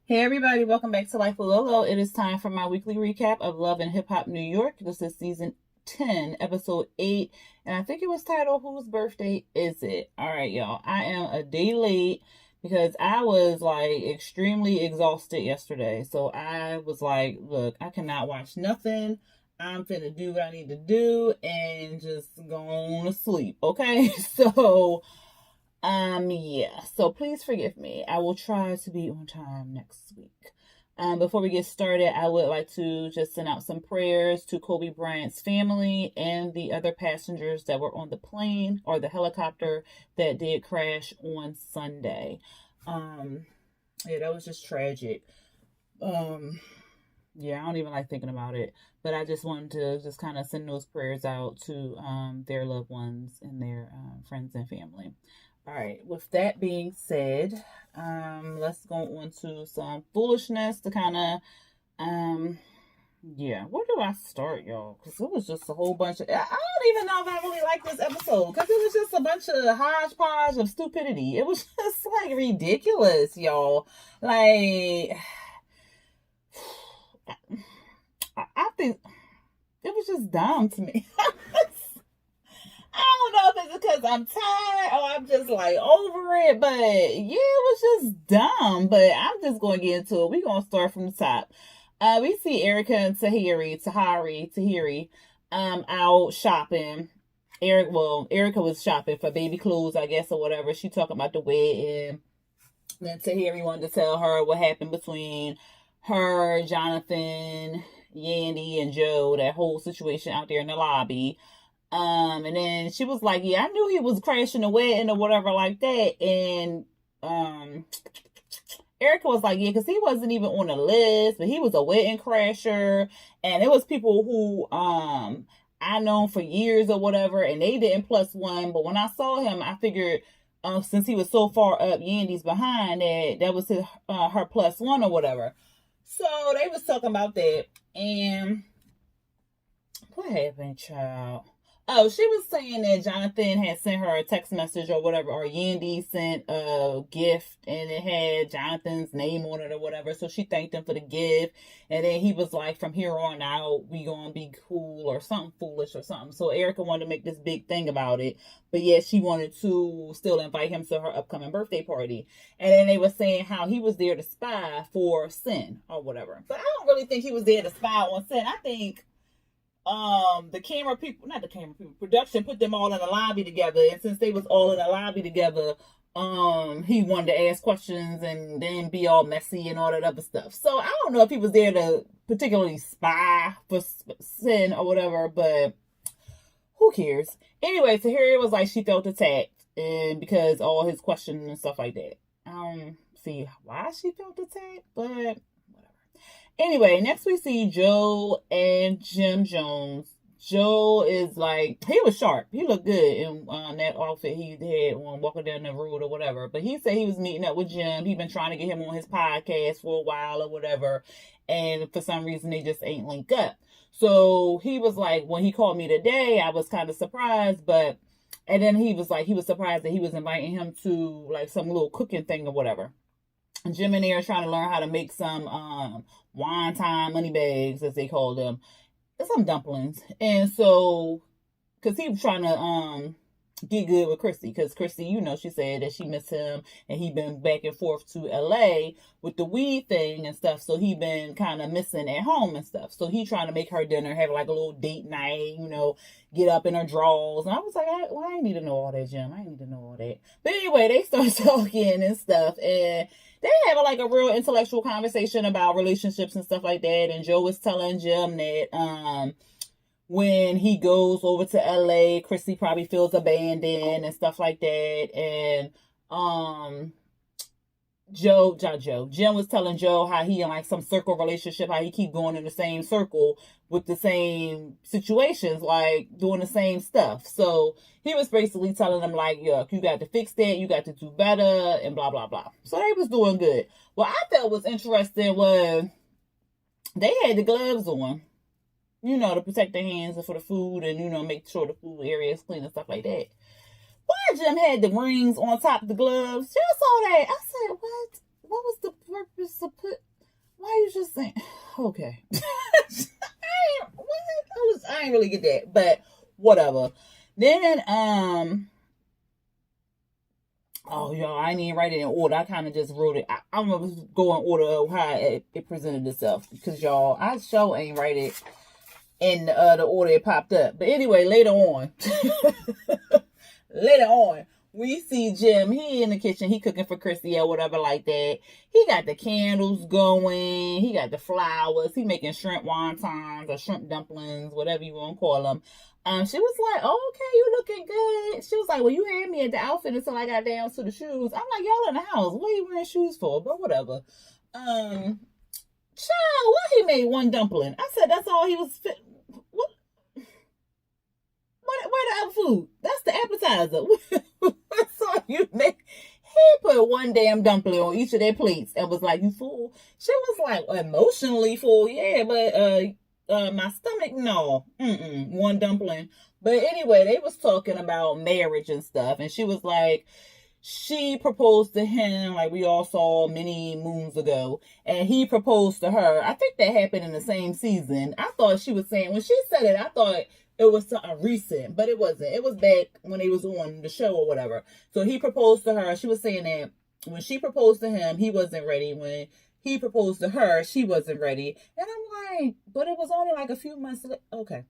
Hey everybody, welcome back to Life with Lolo. It is time for my weekly recap of Love and Hip Hop New York. This is season 10, episode 8, and I think it was titled Whose Birthday Is It? Alright, y'all. I am a day late because I was like extremely exhausted yesterday. So I was like, look, I cannot watch nothing. I'm finna do what I need to do and just go on to sleep, okay? Yeah, so please forgive me. I will try to be on time next week. Before we get started, I would like to just send out some prayers to Kobe Bryant's family and the other passengers that were on the plane or the helicopter that did crash on Sunday. Yeah, that was just tragic. Yeah, I don't even like thinking about it, but I just wanted to just kind of send those prayers out to their loved ones and their friends and family. All right, with that being said, let's go on to some foolishness to kind of, yeah, where do I start, y'all? Because it was just a whole bunch of, I don't even know if I really like this episode because it was just a bunch of hodgepodge of stupidity. It was just like ridiculous, y'all. Like, I think it was just dumb to me. I don't know if it's because I'm tired or I'm just like over it, but yeah, it was just dumb. But I'm just going to get into it. We're going to start from the top. We see Erica and Tahiri, out shopping. Erica was shopping for baby clothes, I guess, or whatever. She talking about the wedding. Then Tahiri wanted to tell her what happened between her, Jonathan, Yandy, and Joe, that whole situation out there in the lobby. And then she was like, yeah, I knew he was crashing the wedding or whatever like that. And, Erica was like, yeah, because he wasn't even on the list, but he was a wedding crasher. And it was people who, I known for years or whatever, and they didn't plus one. But when I saw him, I figured, since he was so far up Yandy's behind, that was his, her plus one or whatever. So they was talking about that. And what happened, child? Oh, she was saying that Jonathan had sent her a text message or whatever, or Yandy sent a gift and it had Jonathan's name on it or whatever. So she thanked him for the gift. And then he was like, from here on out, we gonna be cool or something foolish or something. So Erica wanted to make this big thing about it. But yet she wanted to still invite him to her upcoming birthday party. And then they were saying how he was there to spy for Sin or whatever. But I don't really think he was there to spy on Sin. I think the camera people, not the camera people, production put them all in the lobby together, and since they was all in the lobby together, he wanted to ask questions and then be all messy and all that other stuff. So I don't know if he was there to particularly spy for Sin or whatever, but who cares? Anyway, Tahiri was like she felt attacked, and because all his questions and stuff like that. I don't see why she felt attacked, but anyway, next we see Joe and Jim Jones. Joe is like, he was sharp. He looked good in that outfit he had on walking down the road or whatever. But he said he was meeting up with Jim. He'd been trying to get him on his podcast for a while or whatever. And for some reason, they just ain't linked up. So he was like, when he called me today, I was kind of surprised. And then he was like, he was surprised that he was inviting him to like some little cooking thing or whatever. Jim and Eric trying to learn how to make some wonton money bags, as they call them, some dumplings. And so, because he was trying to get good with Chrissy, because Chrissy, you know, she said that she missed him, and he been back and forth to LA with the weed thing and stuff. So he been kind of missing at home and stuff. So he trying to make her dinner, have like a little date night, you know, get up in her drawers. And I was like, I ain't need to know all that, Jim. I ain't need to know all that. But anyway, they start talking and stuff, and they have like a real intellectual conversation about relationships and stuff like that. And Joe was telling Jim that when he goes over to LA, Chrissy probably feels abandoned and stuff like that. And Jim was telling Joe how he in like some circle relationship, how he keep going in the same circle with the same situations, like doing the same stuff. So he was basically telling them like, yeah, you got to fix that, you got to do better, and blah, blah, blah. So they was doing good. What I felt was interesting was they had the gloves on, you know, to protect their hands and for the food and, you know, make sure the food area is clean and stuff like that. Why Jim had the rings on top of the gloves? You saw that. I said, what? What was the purpose of put saying, okay. I ain't really get that, but whatever. Then, oh, y'all, I didn't even write it in order. I kind of just wrote it. I'm going to go in order of how it presented itself. Because, y'all, I sure ain't write it in the order it popped up. But anyway, later on, we see Jim. He in the kitchen. He cooking for Chrissy or whatever like that. He got the candles going. He got the flowers. He making shrimp wontons or shrimp dumplings, whatever you want to call them. She was like, "Oh, okay, you looking good." She was like, "Well, you had me at the outfit until I got down to the shoes." I'm like, "Y'all in the house. What are you wearing shoes for?" But whatever. Child, why he made one dumpling? I said that's all he was fit. What? Where the other food? That's the appetizer. That's all you make. He put one damn dumpling on each of their plates and was like, "You fool." She was like, "Emotionally full, yeah, but my stomach, no. One dumpling." But anyway, they was talking about marriage and stuff, and she was like, she proposed to him, like we all saw many moons ago, and he proposed to her. I think that happened in the same season. I thought she was saying, when she said it, I thought it was something recent, but it wasn't. It was back when he was on the show or whatever. So he proposed to her. She was saying that when she proposed to him, he wasn't ready. When he proposed to her, she wasn't ready. And I'm like, but it was only like a few months later. Okay.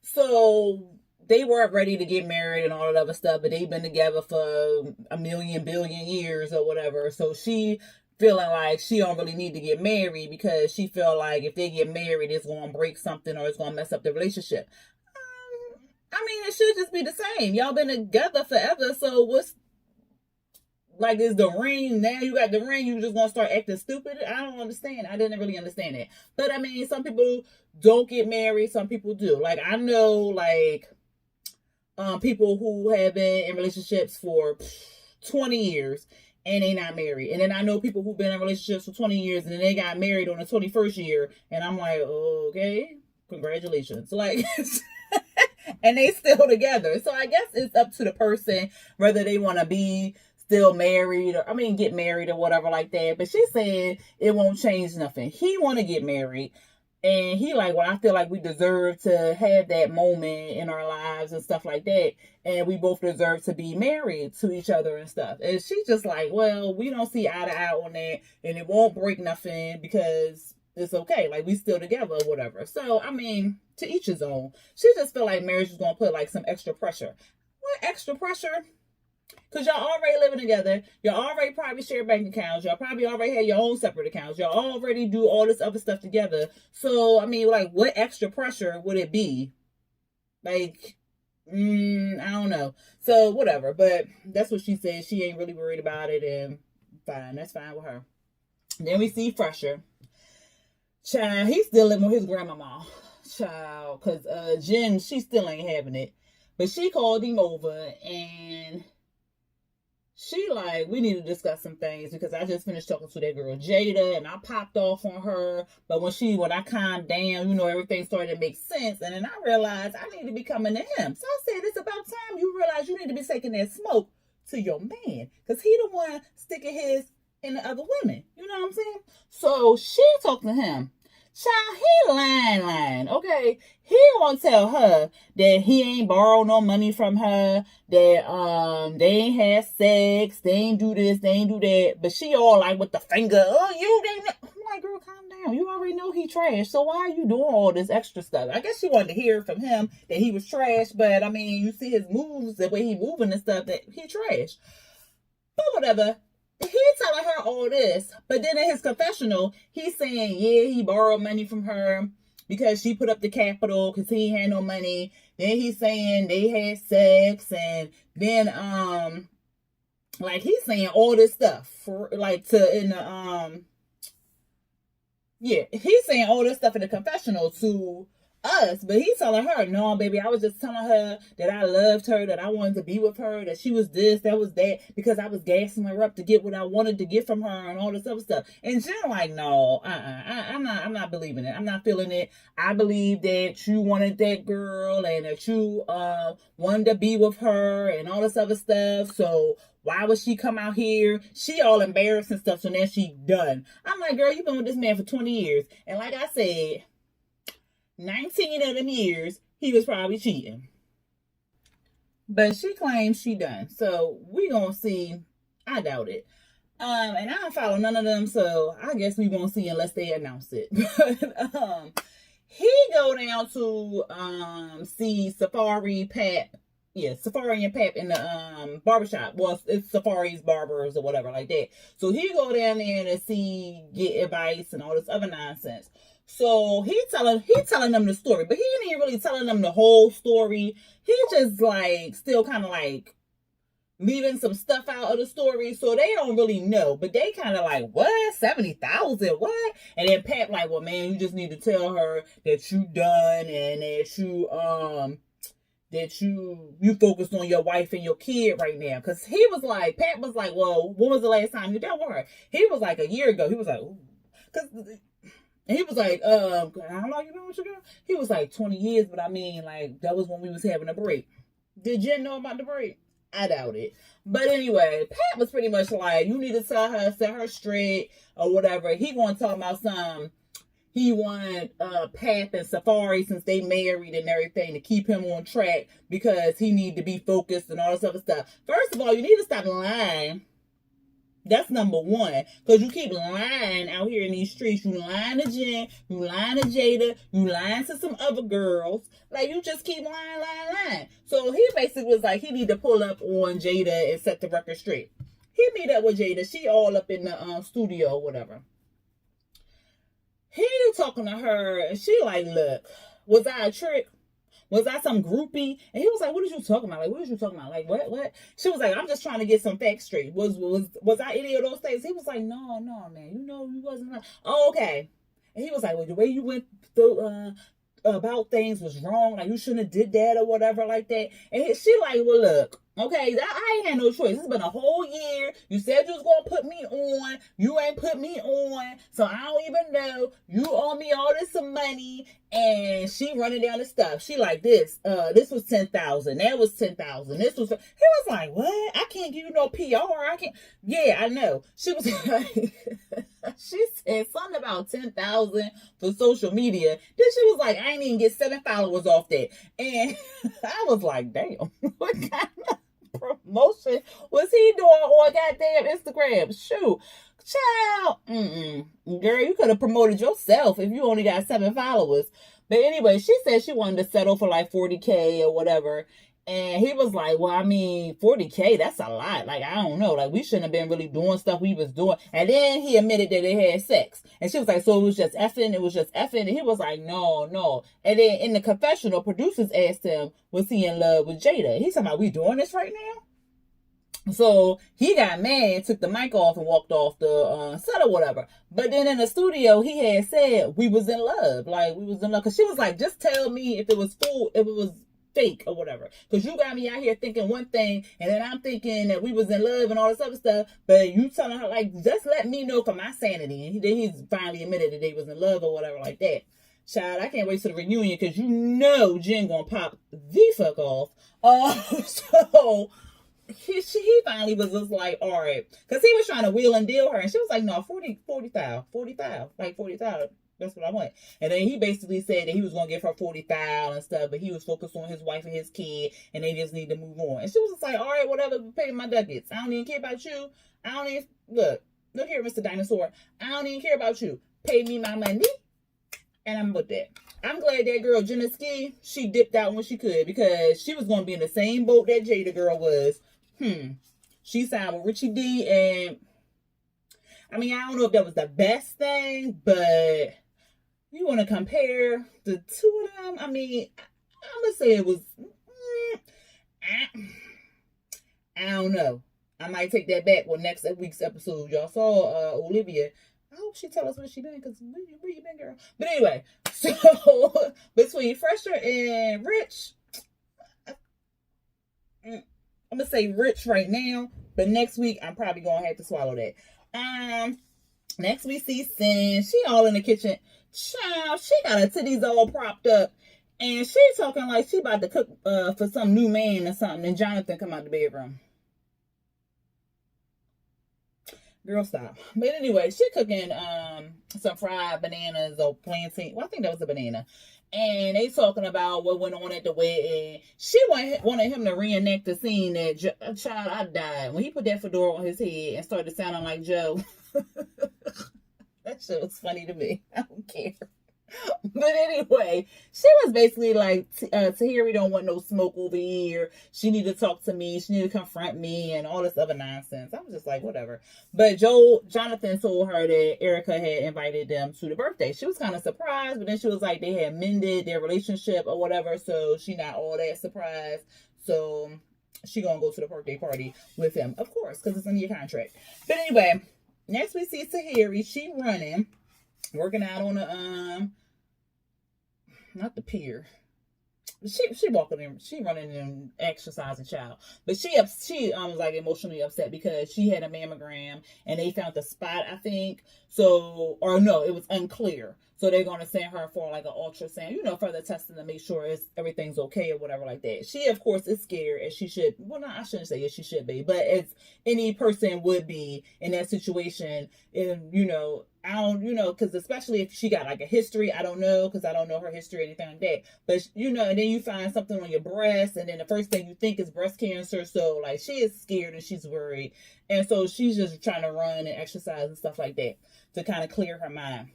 So they weren't ready to get married and all that other stuff, but they've been together for a million billion years or whatever. So she feeling like she don't really need to get married because she feel like if they get married, it's going to break something or it's going to mess up the relationship. I mean, it should just be the same. Y'all been together forever, so what's like, is the ring, now you got the ring, you just gonna start acting stupid? I don't understand. I didn't really understand it. But I mean, some people don't get married, some people do. Like, I know, like, people who have been in relationships for 20 years and they not married. And then I know people who've been in relationships for 20 years and then they got married on the 21st year. And I'm like, okay, congratulations. Like, and they still together. So I guess it's up to the person whether they want to be still married or, I mean, get married or whatever like that. But she said it won't change nothing. He want to get married. And he like, well, I feel like we deserve to have that moment in our lives and stuff like that. And we both deserve to be married to each other and stuff. And she's just like, well, we don't see eye to eye on that. And it won't break nothing because it's okay. Like, we still together or whatever. So, I mean, to each his own. She just feel like marriage is going to put like some extra pressure. What extra pressure? Because y'all already living together. Y'all already probably share bank accounts. Y'all probably already have your own separate accounts. Y'all already do all this other stuff together. So, I mean, like, what extra pressure would it be? Like, I don't know. So, whatever. But that's what she said. She ain't really worried about it. And fine. That's fine with her. Then we see Fresher. Child, he's still living with his grandmama. Child. Because Jen, she still ain't having it. But she called him over and she like, we need to discuss some things because I just finished talking to that girl Jada and I popped off on her. But when I calmed down, you know, everything started to make sense. And then I realized I need to be coming to him. So I said, it's about time you realize you need to be taking that smoke to your man. Because he the one sticking his in the other women. You know what I'm saying? So she talked to him. Child, he lying, okay? He won't tell her that he ain't borrowed no money from her, that they ain't had sex, they ain't do this, they ain't do that. But she all like with the finger, oh, you didn't. I'm like, girl, calm down. You already know he trash, so why are you doing all this extra stuff? I guess she wanted to hear from him that he was trash, but I mean, you see his moves, the way he moving and stuff, that he trash. But whatever. He telling her all this, but then in his confessional, he's saying, yeah, he borrowed money from her because she put up the capital because he had no money. Then he's saying they had sex, and then like he's saying all this stuff for like to in the yeah, he's saying all this stuff in the confessional to us, but he's telling her, no, baby, I was just telling her that I loved her, that I wanted to be with her, that she was this, that was that, because I was gassing her up to get what I wanted to get from her and all this other stuff. And Jen like, no, I'm not believing it. I'm not feeling it. I believe that you wanted that girl and that you wanted to be with her and all this other stuff. So Why would she come out here? She all embarrassed and stuff, so now she done. I'm like, girl, you've been with this man for 20 years. And like I said, 19 of them years, he was probably cheating. But she claims she done. So we gonna see. I doubt it. And I don't follow none of them, so I guess we won't see unless they announce it. But he go down to see Safari Pap. Yeah, Safari and Pap in the barbershop. Well, it's Safari's barbers or whatever like that. So he go down there to see, get advice and all this other nonsense. So he telling them the story, but he ain't even really telling them the whole story. He just like still kind of like leaving some stuff out of the story, so they don't really know. But they kind of like, what? 70,000? What? And then Pat like, well, man, you just need to tell her that you done and that you focused on your wife and your kid right now. Because he was like, Pat was like, well, when was the last time you done with her? He was like a year ago. He was like, ooh. And he was like, how long you been with your girl? He was like 20 years, but I mean, like, that was when we was having a break. Did Jen know about the break? I doubt it. But anyway, Pat was pretty much like, you need to tell her, set her straight, or whatever. He gonna talk about he wanted Pat and Safari, since they married and everything, to keep him on track because he need to be focused and all this other stuff. First of all, you need to stop lying. That's number one. Because you keep lying out here in these streets. You lying to Jen. You lying to Jada. You lying to some other girls. Like, you just keep lying. So he basically was like, he need to pull up on Jada and set the record straight. He meet up with Jada. She all up in the studio or whatever. He talking to her. And she like, look, was I a trick? Was I some groupie? And he was like, what are you talking about? Like, what are you talking about? Like, what? She was like, I'm just trying to get some facts straight. Was I any of those things? He was like, no, man. You know, you wasn't. Oh, okay. And he was like, well, the way you went through about things was wrong. Like, you shouldn't have did that or whatever like that. And she like, well, look. Okay, I ain't had no choice. It's been a whole year. You said you was going to put me on. You ain't put me on. So I don't even know. You owe me all this money. And she running down the stuff. She like this. This was 10,000. That was 10,000. This was. He was like, what? I can't give you no PR. I can't. Yeah, I know. She was like, she said something about 10,000 for social media. Then she was like, I ain't even get 7 followers off that. And I was like, damn, what kind of promotion was he doing on goddamn Instagram? Shoot, child, girl, you could have promoted yourself if you only got 7 followers. But anyway, she said she wanted to settle for like 40K or whatever. And he was like, well, I mean, 40K, that's a lot. Like, I don't know. Like, we shouldn't have been really doing stuff we was doing. And then he admitted that they had sex. And she was like, so it was just effing? It was just effing? And he was like, no. And then in the confessional, producers asked him, was he in love with Jada? He's talking about, we doing this right now? So he got mad, took the mic off and walked off the set or whatever. But then in the studio, he had said we was in love. Like, we was in love. Because she was like, just tell me if it was fake or whatever, because you got me out here thinking one thing and then I'm thinking that we was in love and all this other stuff, but you telling her like, just let me know for my sanity. And then he's finally admitted that they was in love or whatever like that. Child, I can't wait to the reunion because you know Jen gonna pop the fuck off. So he finally was just like, all right, because he was trying to wheel and deal her, and she was like, no, 40,000, like 40,000. That's what I want. And then he basically said that he was going to give her 40,000 and stuff, but he was focused on his wife and his kid, and they just need to move on. And she was just like, all right, whatever, pay my ducats. I don't even care about you. I don't even, look here, Mr. Dinosaur. I don't even care about you. Pay me my money, and I'm with that. I'm glad that girl, Jenna Ski, she dipped out when she could, because she was going to be in the same boat that Jada girl was. She signed with Richie D, and I mean, I don't know if that was the best thing, but you want to compare the two of them? I mean, I'm going to say it was, I don't know. I might take that back with next week's episode. Y'all saw Olivia. I hope she tell us what she done, because where you been, girl? But anyway, so between Fresher and Rich, I'm going to say Rich right now, but next week I'm probably going to have to swallow that. Next we see Sin. She all in the kitchen. Child, she got her titties all propped up. And she talking like she about to cook for some new man or something. And Jonathan come out the bedroom. Girl, stop. But anyway, she cooking some fried bananas or plantain. Well, I think that was a banana. And they talking about what went on at the wedding. She wanted him to reenact the scene that child I died when he put that fedora on his head and started sounding like Joe. That shit was funny to me. I don't care. But anyway, she was basically like, Tahiri don't want no smoke over here. She need to talk to me. She need to confront me and all this other nonsense. I was just like, whatever. But Jonathan told her that Erica had invited them to the birthday. She was kind of surprised, but then she was like, they had mended their relationship or whatever. So she not all that surprised. So she gonna go to the birthday party with him, of course, because it's in your contract. But anyway, next we see Tahiri. She running, working out on the not the pier. She walking in, she running and exercising, child. But she was like emotionally upset because she had a mammogram and they found the spot, I think. So, or no, it was unclear. So they're going to send her for like an ultrasound, further testing to make sure everything's okay or whatever like that. She, of course, is scared, as she should. Well, no, I shouldn't say as she should be, but as any person would be in that situation. And, I don't, because especially if she got like a history, I don't know, because I don't know her history or anything like that. But, and then you find something on your breast, and then the first thing you think is breast cancer. So, like, she is scared and she's worried. And so she's just trying to run and exercise and stuff like that to kind of clear her mind.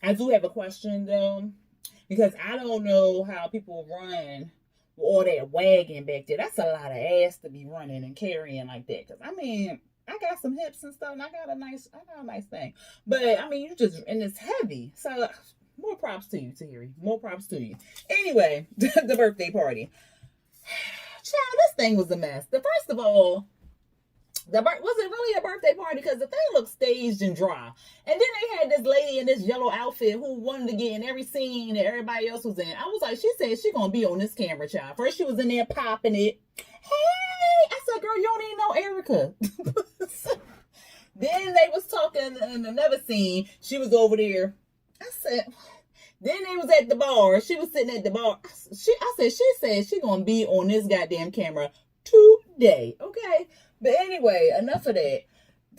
I do have a question, though, because I don't know how people run with all that wagging back there. That's a lot of ass to be running and carrying like that. Because, I mean, I got some hips and stuff, and I got a nice thing. But, I mean, and it's heavy. So, more props to you, Tahiri. More props to you. Anyway, the birthday party. Child, this thing was a mess. First of all, was it really a birthday party? Because the thing looked staged and dry. And then they had this lady in this yellow outfit who wanted to get in every scene that everybody else was in. I was like, she said she gonna be on this camera, child. First she was in there popping it. Hey! I said, girl, you don't even know Erica. Then they was talking in another scene. She was over there. I said, then they was at the bar. She was sitting at the bar. She said she gonna be on this goddamn camera today. Okay? But anyway, enough of that.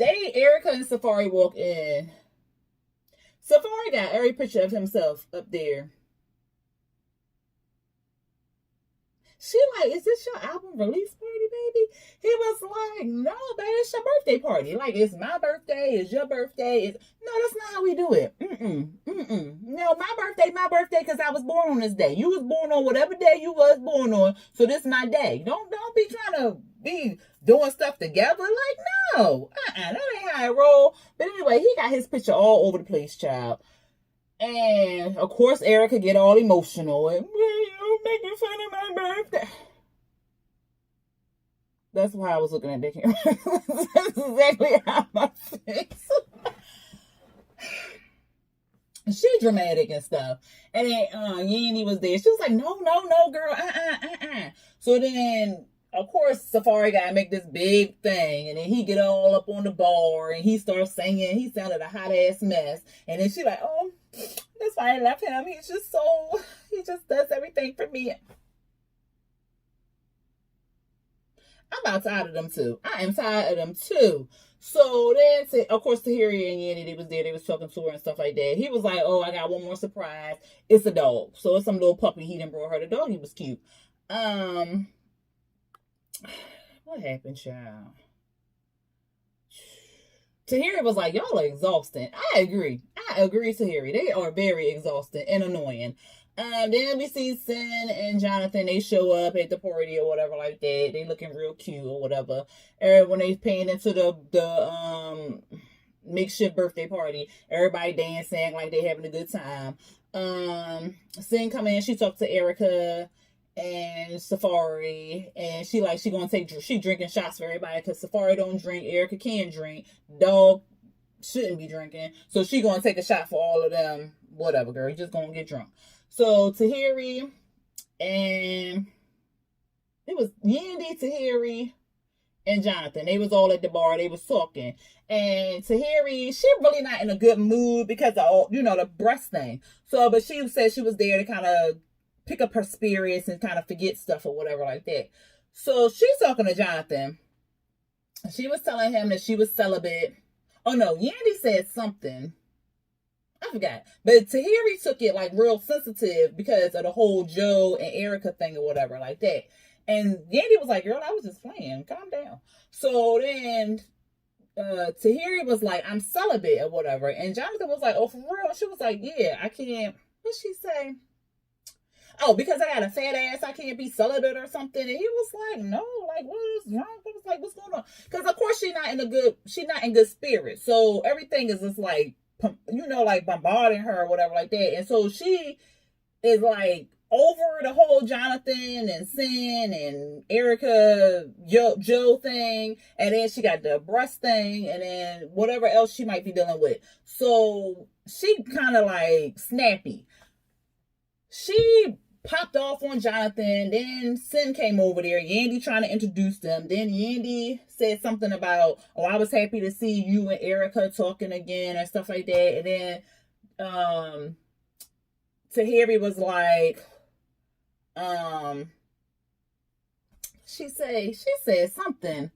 Erica and Safari walk in. Safari got every picture of himself up there. She like, is this your album release party, baby? He was like, no, baby, it's your birthday party. Like, it's my birthday, it's your birthday. No, that's not how we do it. No, my birthday, because I was born on this day. You was born on whatever day you was born on, so this is my day. Don't be trying to be doing stuff together. Like, no. That ain't how it roll. But anyway, he got his picture all over the place, child. And, of course, Erica get all emotional. And, you making fun of my birthday. That's why I was looking at that camera. That's exactly how my face. She dramatic and stuff. And then Yandy was there. She was like, no, girl. So then, of course, Safari gotta make this big thing. And then he get all up on the bar and he starts singing. He sounded a hot ass mess. And then she like, oh, that's why I left him. He just does everything for me. I'm about tired of them too. I am tired of them too. So then, of course, Tahiri and Yandy, they was there. They was talking to her and stuff like that. He was like, oh, I got one more surprise. It's a dog. So it's some little puppy. He done brought her the dog. He was cute. What happened, child? Tahiri was like, y'all are exhausting. I agree, Tahiri. They are very exhausting and annoying. Then we see Sin and Jonathan. They show up at the party or whatever like that. They looking real cute or whatever. When they paying into the makeshift birthday party, everybody dancing like they having a good time. Sin come in. She talked to Erica and Safari, and she drinking shots for everybody because Safari don't drink, Erica can drink, dog shouldn't be drinking, so she gonna take a shot for all of them. Whatever, girl, you just gonna get drunk. So Tahiri and it was Yandy, Tahiri, and Jonathan. They was all at the bar. They was talking, and Tahiri, she really not in a good mood because of all, the breast thing. So, but she said she was there to kind of pick up her spirits and kind of forget stuff or whatever like that. So she's talking to Jonathan. she was telling him that she was celibate. Oh no, Yandy said something. I forgot. But Tahiri took it like real sensitive because of the whole Joe and Erica thing or whatever, like that. And Yandy was like, girl, I was just playing. Calm down. So then Tahiri was like, I'm celibate or whatever. And Jonathan was like, oh, for real? She was like, yeah, I can't. What'd she say? Oh, because I got a fat ass, I can't be celibate or something. And he was like, no, like, what is wrong? I was like, what's going on? Because of course she's not in good spirits. So everything is just like, like bombarding her or whatever like that. And so she is like over the whole Jonathan and Sin and Erica Joe thing, and then she got the breast thing, and then whatever else she might be dealing with. So she kind of like snappy. She popped off on Jonathan. Then Sin came over there. Yandy trying to introduce them. Then Yandy said something about, oh, I was happy to see you and Erica talking again and stuff like that. And then Tahiri was like, she said something.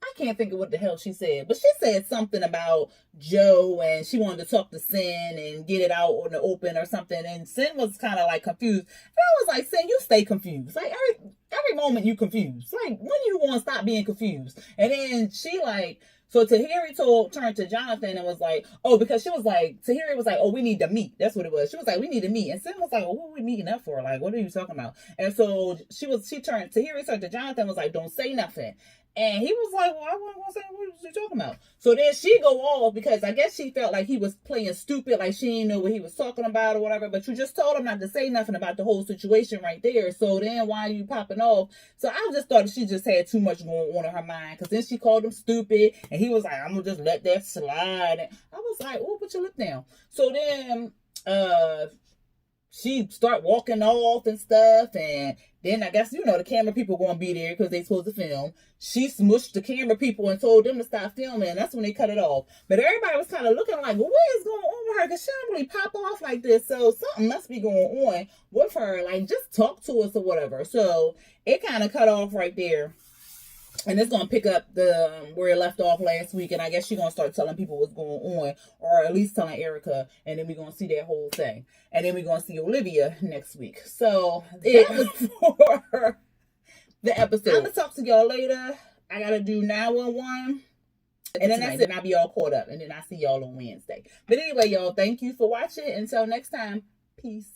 I can't think of what the hell she said, but she said something about Joe and she wanted to talk to Sin and get it out on the open or something. And Sin was kind of like confused. And I was like, Sin, you stay confused. Like every moment you confused. Like when you want to stop being confused? And then she like, so Tahiri turned to Jonathan and was like, oh, because she was like, Tahiri was like, oh, we need to meet. That's what it was. She was like, we need to meet. And Sin was like, oh, what are we meeting up for? Like, what are you talking about? And so Tahiri turned to Jonathan and was like, don't say nothing. And he was like, well, I wasn't going to say what you talking about. So then she go off because I guess she felt like he was playing stupid, like she didn't know what he was talking about or whatever. But you just told him not to say nothing about the whole situation right there. So then why are you popping off? So I just thought she just had too much going on in her mind. Because then she called him stupid. And he was like, I'm going to just let that slide. And I was like, oh, put your lip down. So then she start walking off and stuff, and then I guess the camera people gonna be there because they supposed to film. She smushed the camera people and told them to stop filming, and that's when they cut it off. But everybody was kind of looking like, well, what is going on with her? Because she don't really pop off like this, so something must be going on with her. Like, just talk to us or whatever. So it kind of cut off right there. And it's gonna pick up the where it left off last week, and I guess she's gonna start telling people what's going on, or at least telling Erica, and then we're gonna see that whole thing, and then we're gonna see Olivia next week. So that was for the episode. I'm gonna talk to y'all later. I gotta do 911, and then that's it. I'll be all caught up, and then I see y'all on Wednesday. But anyway, y'all, thank you for watching. Until next time, peace.